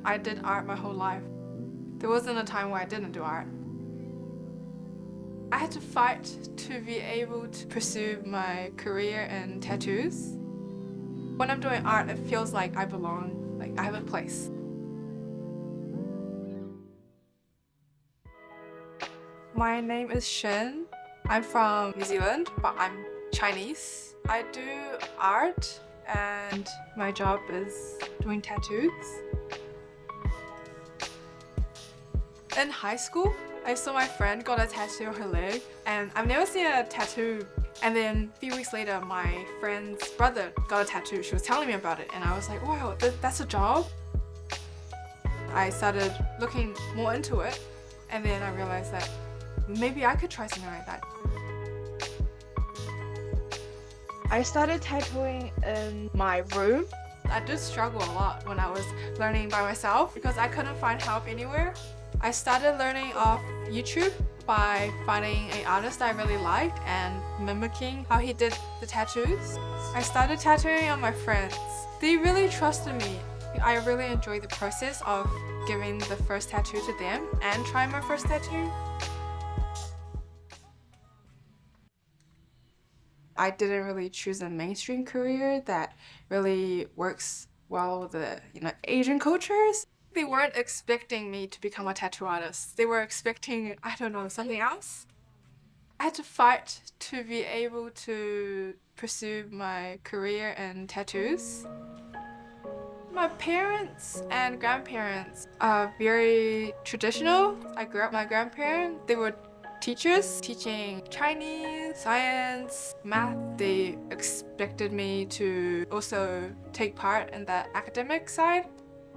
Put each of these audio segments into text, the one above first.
I did art my whole life. There wasn't a time where I didn't do art. I had to fight to be able to pursue my career in tattoos. When I'm doing art, it feels like I belong, like I have a place. My name is Xin. I'm from New Zealand, but I'm Chinese. I do art and my job is doing tattoos. In high school, I saw my friend got a tattoo on her leg and I've never seen a tattoo. And then a few weeks later, my friend's brother got a tattoo. She was telling me about it and I was like, wow, that's a job? I started looking more into it and then I realized that maybe I could try something like that. I started tattooing in my room. I did struggle a lot when I was learning by myself because I couldn't find help anywhere. I started learning off YouTube by finding an artist I really liked and mimicking how he did the tattoos. I started tattooing on my friends. They really trusted me. I really enjoyed the process of giving the first tattoo to them and trying my first tattoo. I didn't really choose a mainstream career that really works well with the Asian cultures. They weren't expecting me to become a tattoo artist. They were expecting, I don't know, something else. I had to fight to be able to pursue my career in tattoos. My parents and grandparents are very traditional. I grew up with my grandparents. They were teachers teaching Chinese, science, math. They expected me to also take part in the academic side.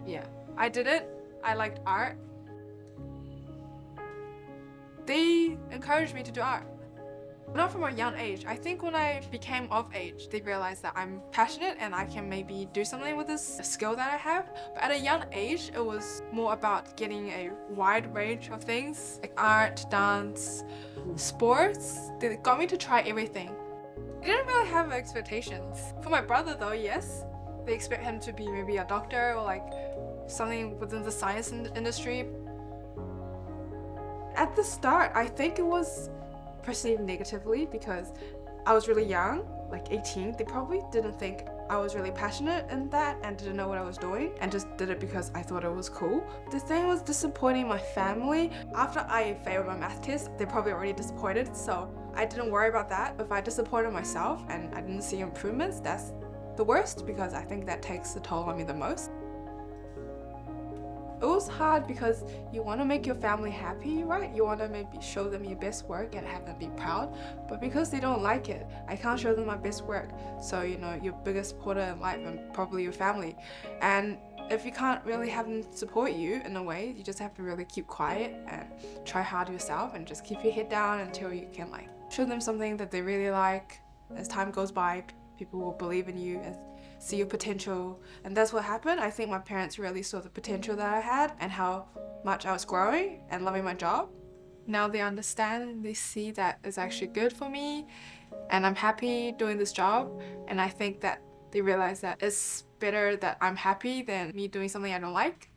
Yeah, I did it. I liked art. They encouraged me to do art. Not from a young age. I think when I became of age, they realized that I'm passionate and I can maybe do something with this skill that I have. But at a young age, it was more about getting a wide range of things, like art, dance, sports. They got me to try everything. I didn't really have expectations. For my brother though, yes. They expect him to be maybe a doctor or like something within the science industry. At the start, I think it was perceived negatively because I was really young, like 18. They probably didn't think I was really passionate in that and didn't know what I was doing and just did it because I thought it was cool. The thing was disappointing my family. After I failed my math test, they probably already disappointed, so I didn't worry about that. If I disappointed myself and I didn't see improvements, that's the worst because I think that takes the toll on me the most. It was hard because you want to make your family happy, right? You want to maybe show them your best work and have them be proud. But because they don't like it, I can't show them my best work. So, your biggest supporter in life and probably your family. And if you can't really have them support you in a way, you just have to really keep quiet and try hard yourself and just keep your head down until you can show them something that they really like. As time goes by, people will believe in you and see your potential, and that's what happened. I think my parents really saw the potential that I had and how much I was growing and loving my job. Now they understand and they see that it's actually good for me and I'm happy doing this job, and I think that they realize that it's better that I'm happy than me doing something I don't like.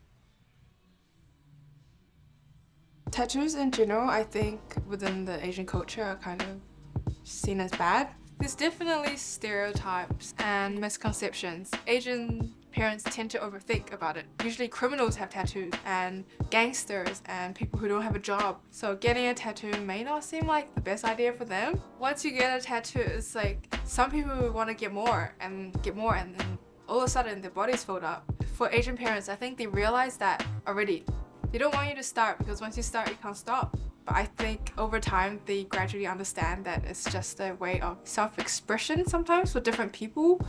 Tattoos in general, I think within the Asian culture are kind of seen as bad. There's definitely stereotypes and misconceptions. Asian parents tend to overthink about it. Usually criminals have tattoos and gangsters and people who don't have a job. So getting a tattoo may not seem like the best idea for them. Once you get a tattoo, it's like some people want to get more and then all of a sudden their body's filled up. For Asian parents, I think they realize that already. They don't want you to start because once you start, you can't stop. But I think over time, they gradually understand that it's just a way of self-expression sometimes for different people.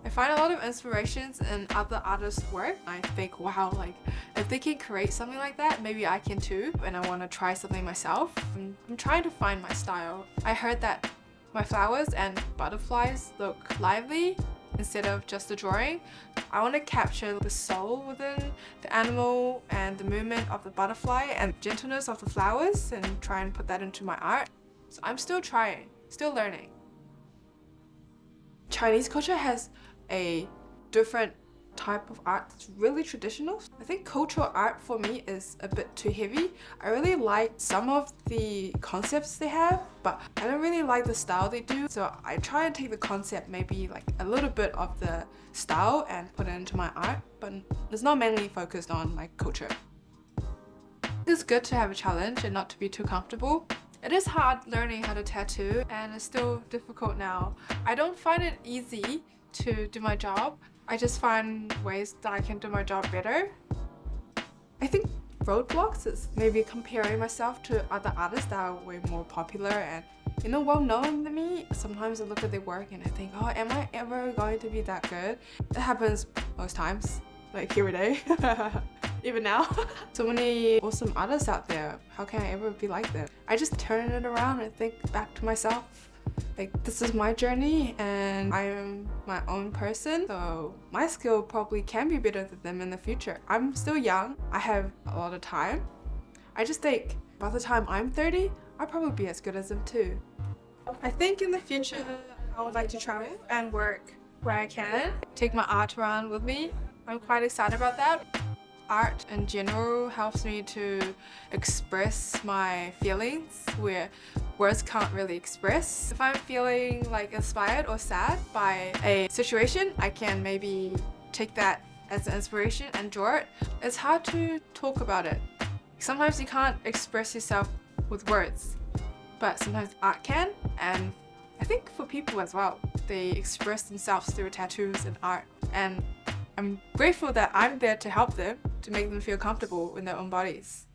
I find a lot of inspirations in other artists' work. I think, wow, if they can create something like that, maybe I can too. And I want to try something myself. I'm trying to find my style. I heard that my flowers and butterflies look lively instead of just a drawing. I want to capture the soul within the animal and the movement of the butterfly and gentleness of the flowers and try and put that into my art. So I'm still trying, still learning. Chinese culture has a different type of art that's really traditional. I think cultural art for me is a bit too heavy. I really like some of the concepts they have, but I don't really like the style they do. So I try and take the concept, maybe like a little bit of the style, and put it into my art, but it's not mainly focused on like culture. It's good to have a challenge and not to be too comfortable. It is hard learning how to tattoo, and it's still difficult now. I don't find it easy to do my job. I just find ways that I can do my job better. I think roadblocks is maybe comparing myself to other artists that are way more popular and well known than me. Sometimes I look at their work and I think, oh, am I ever going to be that good? It happens most times, like every day. Even now. So many awesome artists out there. How can I ever be like them? I just turn it around and think back to myself. Like, this is my journey and I am my own person, so my skill probably can be better than them in the future. I'm still young. I have a lot of time. I just think by the time I'm 30, I'll probably be as good as them too. I think in the future, I would like to travel and work where I can. Take my art around with me. I'm quite excited about that. Art in general helps me to express my feelings where words can't really express. If I'm feeling like inspired or sad by a situation, I can maybe take that as an inspiration and draw it. It's hard to talk about it. Sometimes you can't express yourself with words, but sometimes art can, and I think for people as well, they express themselves through tattoos and art, and I'm grateful that I'm there to help them, to make them feel comfortable in their own bodies.